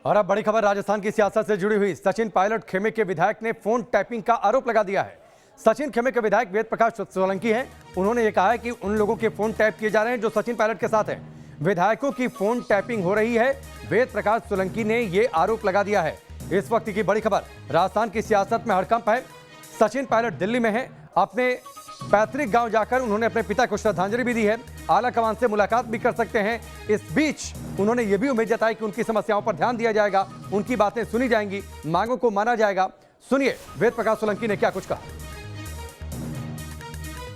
और अब बड़ी खबर राजस्थान की सियासत से जुड़ी हुई। सचिन पायलट खेमे के विधायक ने फोन टैपिंग का आरोप लगा दिया है। सचिन खेमे के विधायक वेद प्रकाश सोलंकी हैं। उन्होंने ये कहा है कि उन लोगों के फोन टैप किए जा रहे हैं जो सचिन पायलट के साथ हैं। विधायकों की फोन टैपिंग हो रही है, वेद प्रकाश सोलंकी ने यह आरोप लगा दिया है। इस वक्त की बड़ी खबर, राजस्थान की सियासत में हड़कंप है। सचिन पायलट दिल्ली में है। अपने पैतृक गांव जाकर उन्होंने अपने पिता को श्रद्धांजलि भी दी है। आला कमान से मुलाकात भी कर सकते हैं। इस बीच उन्होंने ये भी उम्मीद जताई कि उनकी समस्याओं पर ध्यान दिया जाएगा, उनकी बातें सुनी जाएंगी, मांगों को माना जाएगा। सुनिए वेद प्रकाश सोलंकी ने क्या कुछ कहा।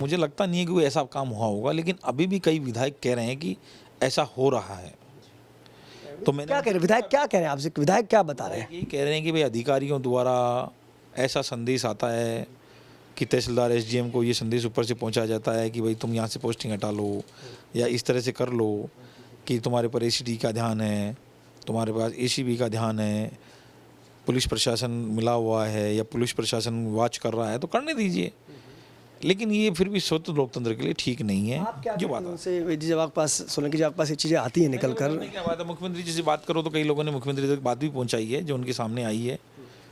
मुझे लगता नहीं है कि कोई ऐसा काम हुआ होगा, लेकिन अभी भी कई विधायक कह रहे हैं कि ऐसा हो रहा है। तो मैंने क्या कह रहे हैं विधायक, क्या कह रहे हैं आपसे, विधायक क्या बता रहे हैं? यही कह रहे हैं कि भाई अधिकारियों द्वारा ऐसा संदेश आता है कि तहसीलदार एसडीएम को ये संदेश ऊपर से पहुंचाया जाता है कि भाई तुम यहाँ से पोस्टिंग हटा लो या इस तरह से कर लो, कि तुम्हारे पर एसीडी का ध्यान है, तुम्हारे पास एसीबी का ध्यान है, पुलिस प्रशासन मिला हुआ है या पुलिस प्रशासन वॉच कर रहा है, तो करने दीजिए। लेकिन ये फिर भी स्वतंत्र लोकतंत्र के लिए ठीक नहीं है। आप क्या जो बात उनसे जब आपके पास सोलंकी जी आपके पास ये चीज़ें आती हैं निकल कर, क्या बात है, मुख्यमंत्री जी से बात करो तो कई लोगों ने मुख्यमंत्री तक बात भी पहुंचाई है जो उनके सामने आई है।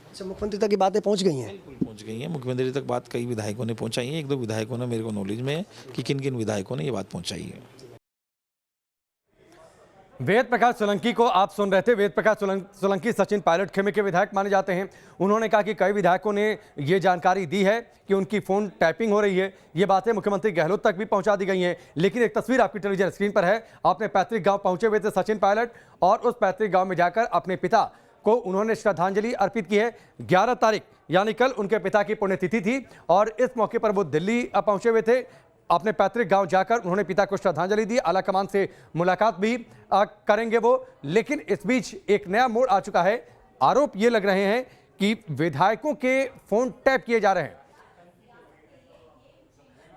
अच्छा, मुख्यमंत्री तक की बातें पहुंच गई हैं? बिल्कुल पहुंच गई है, मुख्यमंत्री तक बात कई विधायकों ने पहुंचाई है। एक दो विधायकों ने, मेरे को नॉलेज में है कि किन किन विधायकों ने ये बात पहुंचाई है। वेद प्रकाश सोलंकी को आप सुन रहे थे। वेद प्रकाश सोलंकी सचिन पायलट खेमे के विधायक माने जाते हैं। उन्होंने कहा कि कई विधायकों ने ये जानकारी दी है कि उनकी फोन टैपिंग हो रही है। ये बातें मुख्यमंत्री गहलोत तक भी पहुंचा दी गई हैं। लेकिन एक तस्वीर आपकी टेलीविजन स्क्रीन पर है। अपने पैतृक गांव पहुंचे हुए थे सचिन पायलट और उस पैतृक गांव में जाकर अपने पिता को उन्होंने श्रद्धांजलि अर्पित की है। 11 तारीख यानी कल उनके पिता की पुण्यतिथि थी और इस मौके पर वो दिल्ली पहुंचे हुए थे। अपने पैतृक गांव जाकर उन्होंने पिता को श्रद्धांजलि दी। आला कमान से मुलाकात भी करेंगे वो। लेकिन इस बीच एक नया मोड़ आ चुका है। आरोप ये लग रहे हैं कि विधायकों के फोन टैप किए जा रहे हैं।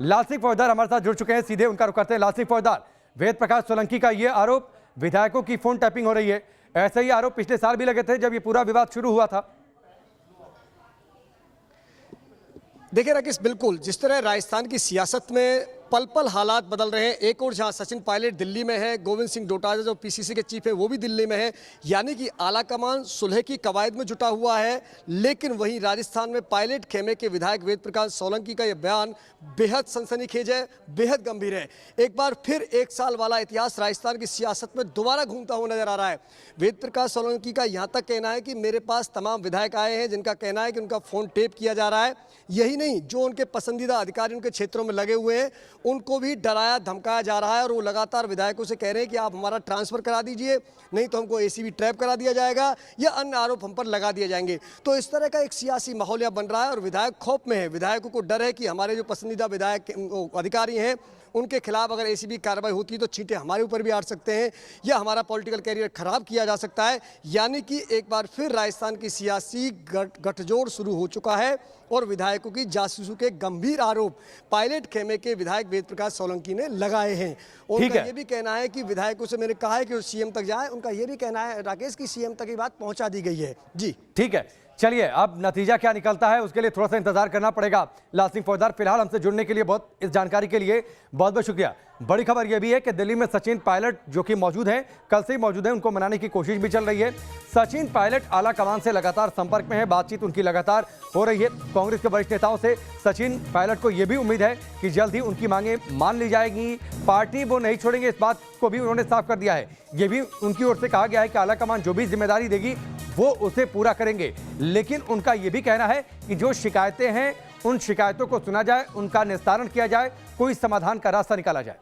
लाल सिंह फौजदार हमारे साथ जुड़ चुके हैं, सीधे उनका रुख करते हैं। लाल सिंह फौजदार, वेद प्रकाश सोलंकी का यह आरोप विधायकों की फोन टैपिंग हो रही है। ऐसे ही आरोप पिछले साल भी लगे थे जब ये पूरा विवाद शुरू हुआ था। देखिए राकेश, बिल्कुल जिस तरह राजस्थान की सियासत में पल पल हालात बदल रहे हैं, एक और जहां सचिन पायलट दिल्ली में है, गोविंद सिंह डोटासरा जो पीसीसी के चीफ है वो भी दिल्ली में है, यानी कि आला कमान सुलह की कवायद में जुटा हुआ है। लेकिन वहीं राजस्थान में पायलट खेमे के विधायक वेद प्रकाश सोलंकी का यह बयान बेहद सनसनीखेज है, बेहद गंभीर है। एक बार फिर 1 साल वाला इतिहास राजस्थान की सियासत में दोबारा घूमता हुआ नजर आ रहा है। वेद प्रकाश सोलंकी का यहाँ तक कहना है कि मेरे पास तमाम विधायक आए हैं जिनका कहना है कि उनका फोन टेप किया जा रहा है। यही नहीं, जो उनके पसंदीदा अधिकारी उनके क्षेत्रों में लगे हुए हैं उनको भी डराया धमकाया जा रहा है और वो लगातार विधायकों से कह रहे हैं कि आप हमारा ट्रांसफर करा दीजिए, नहीं तो हमको एसीबी ट्रैप करा दिया जाएगा या अन्य आरोप हम पर लगा दिए जाएंगे। तो इस तरह का एक सियासी माहौल बन रहा है और विधायक खौफ में है। विधायकों को डर है कि हमारे जो पसंदीदा विधायक अधिकारी हैं उनके खिलाफ अगर एसीबी कार्रवाई होती है तो छींटे हमारे ऊपर भी आ सकते हैं या हमारा पॉलिटिकल कैरियर खराब किया जा सकता है। यानी कि एक बार फिर राजस्थान की सियासी गठजोड़ शुरू हो चुका है और विधायकों की जासूसी के गंभीर आरोप पायलट खेमे के विधायक वेद प्रकाश सोलंकी ने लगाए हैं। उनका ये भी कहना है कि विधायकों से मैंने कहा है कि वो सीएम तक जाए। उनका ये भी कहना है राकेश की सीएम तक ये बात पहुंचा दी गई है। जी ठीक है, चलिए अब नतीजा क्या निकलता है उसके लिए थोड़ा सा इंतजार करना पड़ेगा। लाल सिंह फौजदार, फिलहाल हमसे जुड़ने के लिए इस जानकारी के लिए बहुत बहुत शुक्रिया। बड़ी खबर यह भी है कि दिल्ली में सचिन पायलट जो कि मौजूद हैं, कल से ही मौजूद हैं, उनको मनाने की कोशिश भी चल रही है। सचिन पायलट आला कमान से लगातार संपर्क में है, बातचीत उनकी लगातार हो रही है कांग्रेस के वरिष्ठ नेताओं से। सचिन पायलट को यह भी उम्मीद है कि जल्द ही उनकी मांगें मान ली जाएगी, पार्टी वो नहीं छोड़ेंगे, इस बात को भी उन्होंने साफ कर दिया है। यह भी उनकी ओर से कहा गया है कि आला कमान जो भी जिम्मेदारी देगी वो उसे पूरा करेंगे। लेकिन उनका यह भी कहना है कि जो शिकायतें हैं उन शिकायतों को सुना जाए, उनका निस्तारण किया जाए, कोई समाधान का रास्ता निकाला जाए।